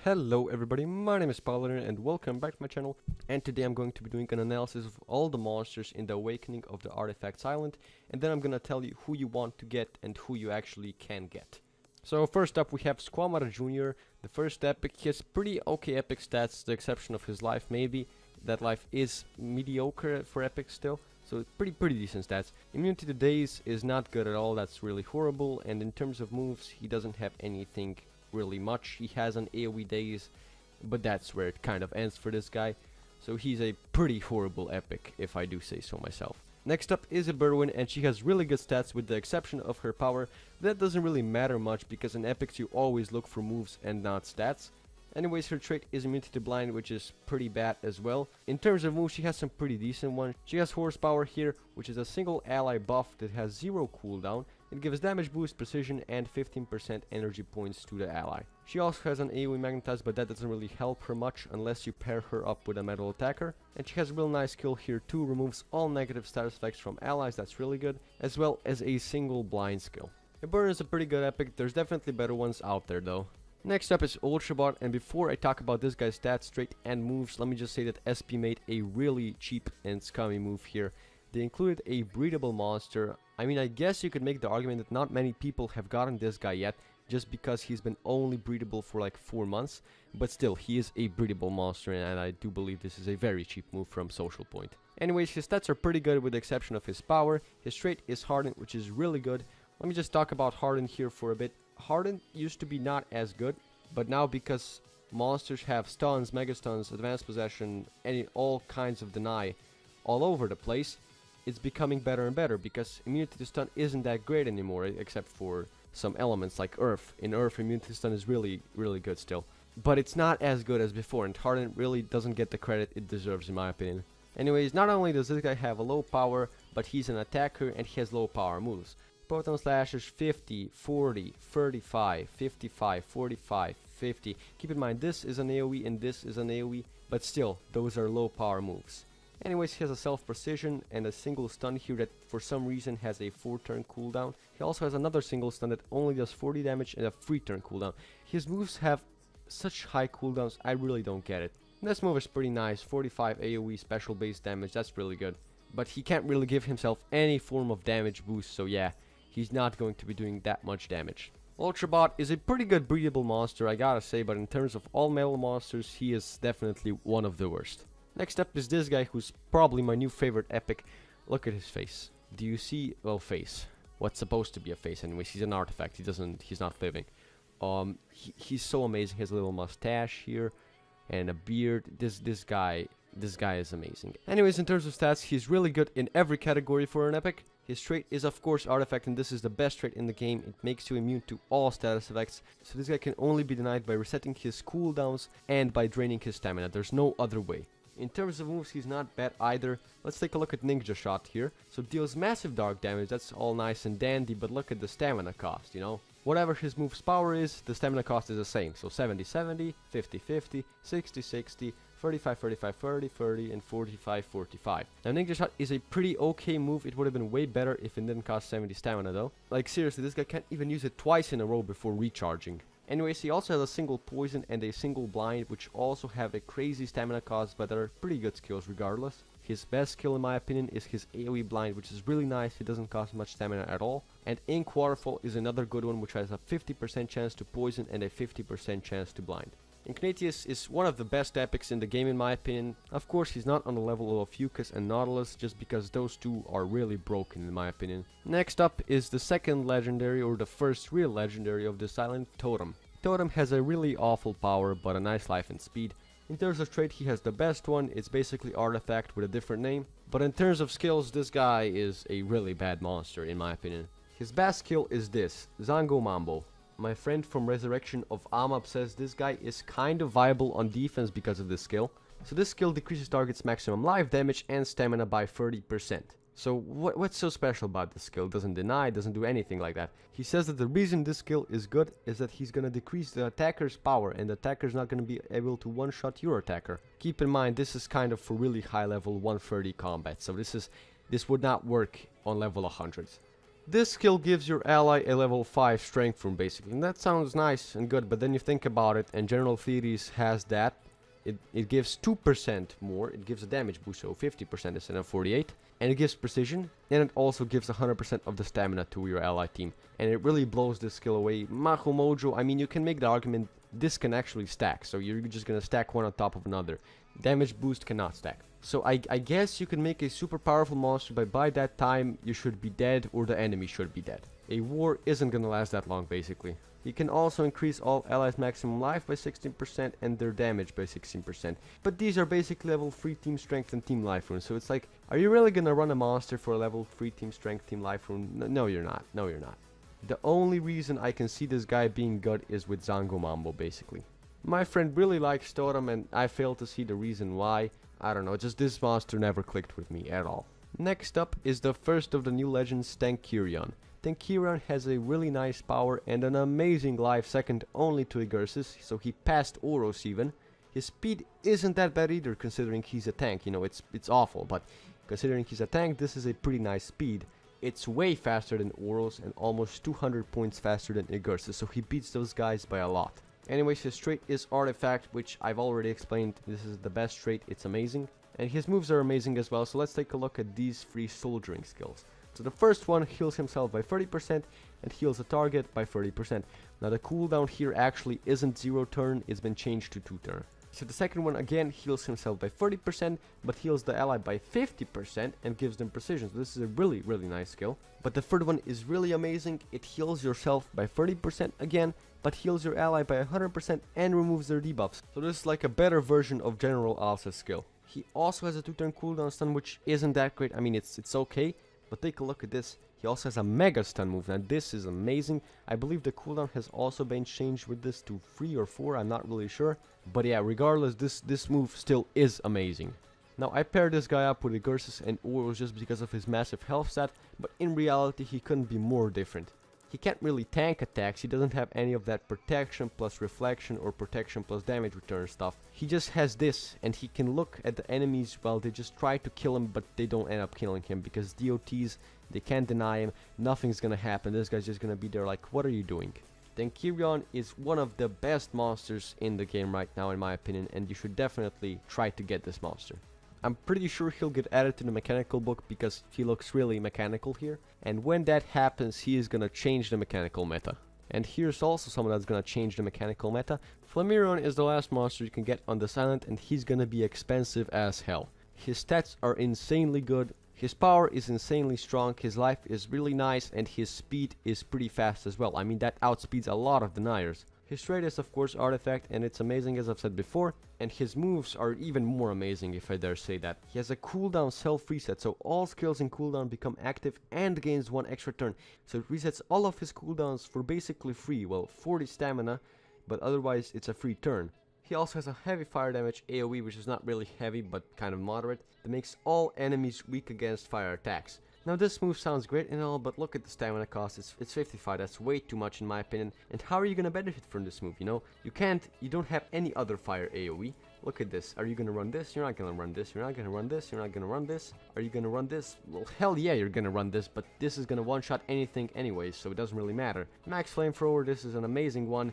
Hello everybody, my name is Paladin and welcome back to my channel, and today I'm going to be doing an analysis of all the monsters in the Awakening of the Artifacts Island, and then I'm gonna tell you who you want to get and who you actually can get. So first up we have Squamata Jr., the first epic. He has pretty okay epic stats, the exception of his life maybe. That life is mediocre for epic still, so pretty decent stats. Immunity to Daze is not good at all, that's really horrible, and in terms of moves he doesn't have anything really much. He has an AoE Daze, but that's where it kind of ends for this guy. So he's a pretty horrible epic, if I do say so myself. Next up is a Berwin, and she has really good stats with the exception of her power. That doesn't really matter much because in epics you always look for moves and not stats. Anyways, her trait is immunity to blind, which is pretty bad as well. In terms of moves, she has some pretty decent ones. She has horsepower here, which is a single ally buff that has 0 cooldown. It gives damage boost, precision, and 15% energy points to the ally. She also has an AoE magnetize, but that doesn't really help her much unless you pair her up with a metal attacker. And she has a real nice skill here too, removes all negative status effects from allies, that's really good, as well as a single blind skill. The burn is a pretty good epic, there's definitely better ones out there though. Next up is Ultrabot, and before I talk about this guy's stats, trait, and moves, let me just say that SP made a really cheap and scummy move here. They included a breedable monster. I mean, I guess you could make the argument that not many people have gotten this guy yet, just because he's been only breedable for like 4 months, but still, he is a breedable monster, and I do believe this is a very cheap move from Social Point. Anyways, his stats are pretty good with the exception of his power. His trait is Harden, which is really good. Let me just talk about Harden here for a bit. Harden used to be not as good, but now because monsters have stuns, mega stuns, advanced possession, and all kinds of deny all over the place, it's becoming better and better because immunity to stun isn't that great anymore, except for some elements like Earth. In Earth, immunity to stun is really good still, but it's not as good as before, and Harden really doesn't get the credit it deserves in my opinion. Anyways, not only does this guy have a low power, but he's an attacker and he has low power moves. Proton slashes 50, 40, 35, 55, 45, 50. Keep in mind this is an AoE and this is an AoE, but still, those are low power moves. Anyways, he has a self precision and a single stun here that for some reason has a 4-turn cooldown. He also has another single stun that only does 40 damage and a 3-turn cooldown. His moves have such high cooldowns, I really don't get it. This move is pretty nice, 45 AoE special base damage, that's really good. But he can't really give himself any form of damage boost, so yeah, he's not going to be doing that much damage. Ultrabot is a pretty good breedable monster, I gotta say, but in terms of all metal monsters, he is definitely one of the worst. Next up is this guy, who's probably my new favorite epic. Look at his face. Do you see? Well, face. What's supposed to be a face anyways. He's an artifact. He's not living. He's so amazing. He has a little mustache here and a beard. This guy is amazing. Anyways, in terms of stats, he's really good in every category for an epic. His trait is of course Artifact, and this is the best trait in the game. It makes you immune to all status effects, so this guy can only be denied by resetting his cooldowns and by draining his stamina. There's no other way. In terms of moves, he's not bad either. Let's take a look at Ninja Shot here. So deals massive dark damage, that's all nice and dandy, but look at the stamina cost, you know? Whatever his move's power is, the stamina cost is the same. So 70-70, 50-50, 60-60, 35-35-30, 30, and 45-45. Now Ninja Shot is a pretty okay move. It would have been way better if it didn't cost 70 stamina though. Like seriously, this guy can't even use it twice in a row before recharging. Anyways, he also has a single poison and a single blind, which also have a crazy stamina cost, but are pretty good skills regardless. His best skill in my opinion is his AoE blind, which is really nice. It doesn't cost much stamina at all. And Ink Waterfall is another good one, which has a 50% chance to poison and a 50% chance to blind. Ignatius is one of the best epics in the game in my opinion. Of course, he's not on the level of Fucus and Nautilus, just because those two are really broken in my opinion. Next up is the second legendary, or the first real legendary of this island, Totem. Totem has a really awful power, but a nice life and speed. In terms of trait, he has the best one. It's basically Artifact with a different name. But in terms of skills, this guy is a really bad monster in my opinion. His best skill is this, Zango Mambo. My friend from Resurrection of Amab says this guy is kind of viable on defense because of this skill. So this skill decreases target's maximum life damage and stamina by 30%. So what's so special about this skill? Doesn't deny, doesn't do anything like that. He says that the reason this skill is good is that he's gonna decrease the attacker's power, and the attacker's not gonna be able to one-shot your attacker. Keep in mind, this is kind of for really high level 130 combat, so this would not work on level 100. This skill gives your ally a level 5 strength rune basically, and that sounds nice and good, but then you think about it, and General Theories has that. It gives 2% more, it gives a damage boost, so 50% instead of 48, and it gives precision, and it also gives 100% of the stamina to your ally team, and it really blows this skill away. Maho Mojo, I mean, you can make the argument this can actually stack, so you're just gonna stack one on top of another. Damage boost cannot stack. So I guess you can make a super powerful monster, but by that time you should be dead or the enemy should be dead. A war isn't gonna last that long basically. You can also increase all allies' maximum life by 16% and their damage by 16%. But these are basically level 3 team strength and team life runes, so it's like, are you really gonna run a monster for a level 3 team strength, team life rune? No, you're not. No, you're not. The only reason I can see this guy being good is with Zango Mambo basically. My friend really likes Totem and I fail to see the reason why. I don't know, just this monster never clicked with me at all. Next up is the first of the new legends, Tankirion. Tankirion has a really nice power and an amazing life second only to Igursus, so he passed Oros even. His speed isn't that bad either considering he's a tank, you know, it's awful, but considering he's a tank, this is a pretty nice speed. It's way faster than Oros and almost 200 points faster than Igursus, so he beats those guys by a lot. Anyways, his trait is Artifact, which I've already explained. This is the best trait, it's amazing. And his moves are amazing as well, so let's take a look at these 3 soldiering skills. So the first one heals himself by 30% and heals a target by 30%. Now the cooldown here actually isn't 0 turn, it's been changed to 2 turn. So the second one again heals himself by 30%, but heals the ally by 50% and gives them precision. So this is a really nice skill. But the third one is really amazing. It heals yourself by 30% again, but heals your ally by 100% and removes their debuffs. So this is like a better version of General Alsa's skill. He also has a 2-turn cooldown stun, which isn't that great. I mean, it's okay, but take a look at this. He also has a mega stun move. Now this is amazing. I believe the cooldown has also been changed with this to 3 or 4. I'm not really sure. But yeah, regardless, this move still is amazing. Now I paired this guy up with Igursus and Oros just because of his massive health stat, but in reality he couldn't be more different. He can't really tank attacks, he doesn't have any of that protection plus reflection or protection plus damage return stuff. He just has this, and he can look at the enemies while they just try to kill him, but they don't end up killing him because DOTs, they can't deny him, nothing's gonna happen, this guy's just gonna be there like, what are you doing? Tankirion is one of the best monsters in the game right now in my opinion, and you should definitely try to get this monster. I'm pretty sure he'll get added to the mechanical book because he looks really mechanical here. And when that happens, he is gonna change the mechanical meta. And here's also someone that's gonna change the mechanical meta. Flammarion is the last monster you can get on the Silent, and he's gonna be expensive as hell. His stats are insanely good, his power is insanely strong, his life is really nice, and his speed is pretty fast as well. I mean, that outspeeds a lot of deniers. His trait is of course Artifact, and it's amazing as I've said before, and his moves are even more amazing if I dare say that. He has a cooldown self reset, so all skills in cooldown become active and gains 1 extra turn. So it resets all of his cooldowns for basically free, well 40 stamina, but otherwise it's a free turn. He also has a heavy fire damage AoE, which is not really heavy but kind of moderate, that makes all enemies weak against fire attacks. Now this move sounds great and all, but look at the stamina cost, it's 55, that's way too much in my opinion. And how are you gonna benefit from this move, you know? You don't have any other fire AoE. Look at this, are you gonna run this? You're not gonna run this, you're not gonna run this, you're not gonna run this. Are you gonna run this? Well, hell yeah, you're gonna run this, but this is gonna one-shot anything anyways, so it doesn't really matter. Max Flamethrower, this is an amazing one,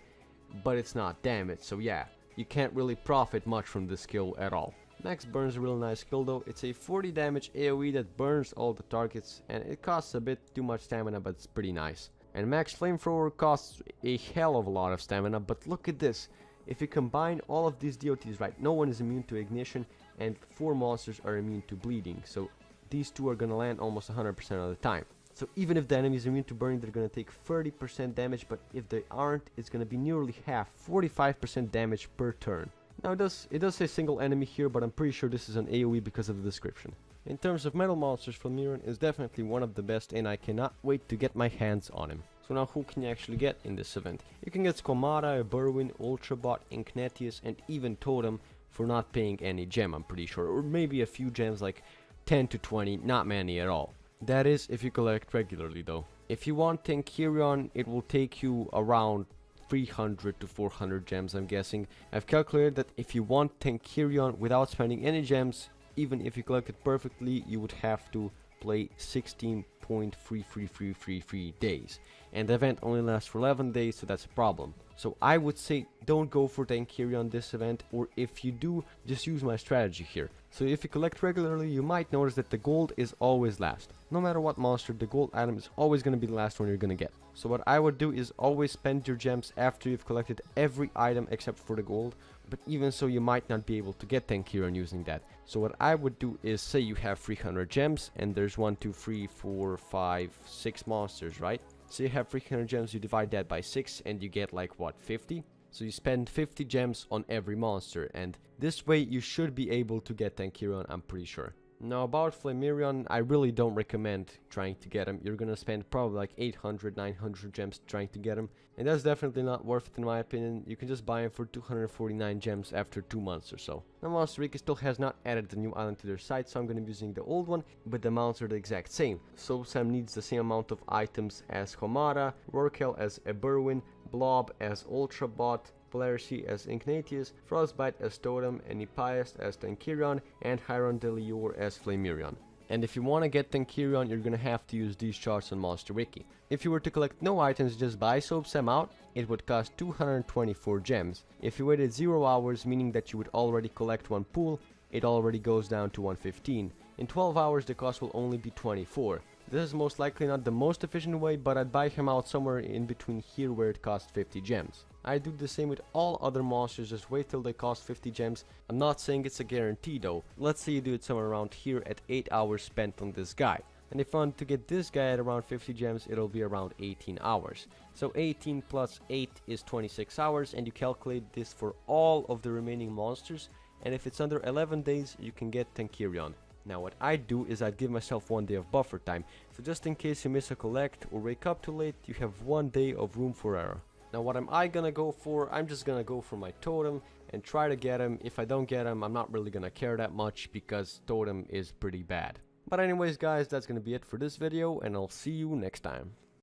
but it's not, damn it, so yeah. You can't really profit much from this skill at all. Max Burn is a real nice skill though. It's a 40 damage AoE that burns all the targets, and it costs a bit too much stamina, but it's pretty nice. And Max Flamethrower costs a hell of a lot of stamina, but look at this. If you combine all of these DOTs, right, no one is immune to ignition, and 4 monsters are immune to bleeding, so these 2 are gonna land almost 100% of the time. So even if the enemy is immune to burning, they're gonna take 30% damage, but if they aren't, it's gonna be nearly half, 45% damage per turn. Now it does say single enemy here, but I'm pretty sure this is an AoE because of the description. In terms of metal monsters, Flammarion is definitely one of the best, and I cannot wait to get my hands on him. So now who can you actually get in this event? You can get Squamata, Berwin, Ultrabot, Ignatius, and even Totem for not paying any gem, I'm pretty sure. Or maybe a few gems like 10 to 20, not many at all. That is if you collect regularly though. If you want Tankirion, it will take you around 300 to 400 gems, I'm guessing. I've calculated that if you want Tankirion without spending any gems, even if you collect it perfectly, you would have to play 16.5 1.33333 days, and the event only lasts for 11 days, so that's a problem. So I would say don't go for Tankiri on this event, or if you do, just use my strategy here. So if you collect regularly, you might notice that the gold is always last. No matter what monster, the gold item is always going to be the last one you're going to get. So what I would do is always spend your gems after you've collected every item except for the gold. But even so, you might not be able to get Tankirion using that. So what I would do is, say you have 300 gems and there's 1, 2, 3, 4, 5, 6 monsters, right? So you have 300 gems, you divide that by 6 and you get like what, 50? So you spend 50 gems on every monster, and this way you should be able to get Tankirion, I'm pretty sure. Now about Flamirion, I really don't recommend trying to get him. You're gonna spend probably like 800, 900 gems trying to get him, and that's definitely not worth it in my opinion. You can just buy him for 249 gems after 2 months or so. Now Monster Wiki still has not added the new island to their site, so I'm gonna be using the old one, but the amounts are the exact same. Sobsam needs the same amount of items as Homara, Rorkel as Eberwin, Blob as Ultrabot, Valerci as Ignatius, Frostbite as Totem, and Epiast as Tankirion, and Hyrule as Flamirion. And if you want to get Tankirion, you're gonna have to use these charts on Monster Wiki. If you were to collect no items, just buy Sobsam out, it would cost 224 gems. If you waited 0 hours, meaning that you would already collect 1 pool, it already goes down to 115. In 12 hours, the cost will only be 24. This is most likely not the most efficient way, but I'd buy him out somewhere in between here where it costs 50 gems. I do the same with all other monsters, just wait till they cost 50 gems. I'm not saying it's a guarantee though. Let's say you do it somewhere around here at 8 hours spent on this guy. And if I want to get this guy at around 50 gems, it'll be around 18 hours. So 18 plus 8 is 26 hours, and you calculate this for all of the remaining monsters. And if it's under 11 days, you can get Tankirion. Now what I do is I'd give myself 1 day of buffer time, so just in case you miss a collect or wake up too late, you have 1 day of room for error. Now what am I gonna go for? I'm just gonna go for my Totem and try to get him. If I don't get him, I'm not really gonna care that much because Totem is pretty bad. But anyways guys, that's gonna be it for this video, and I'll see you next time.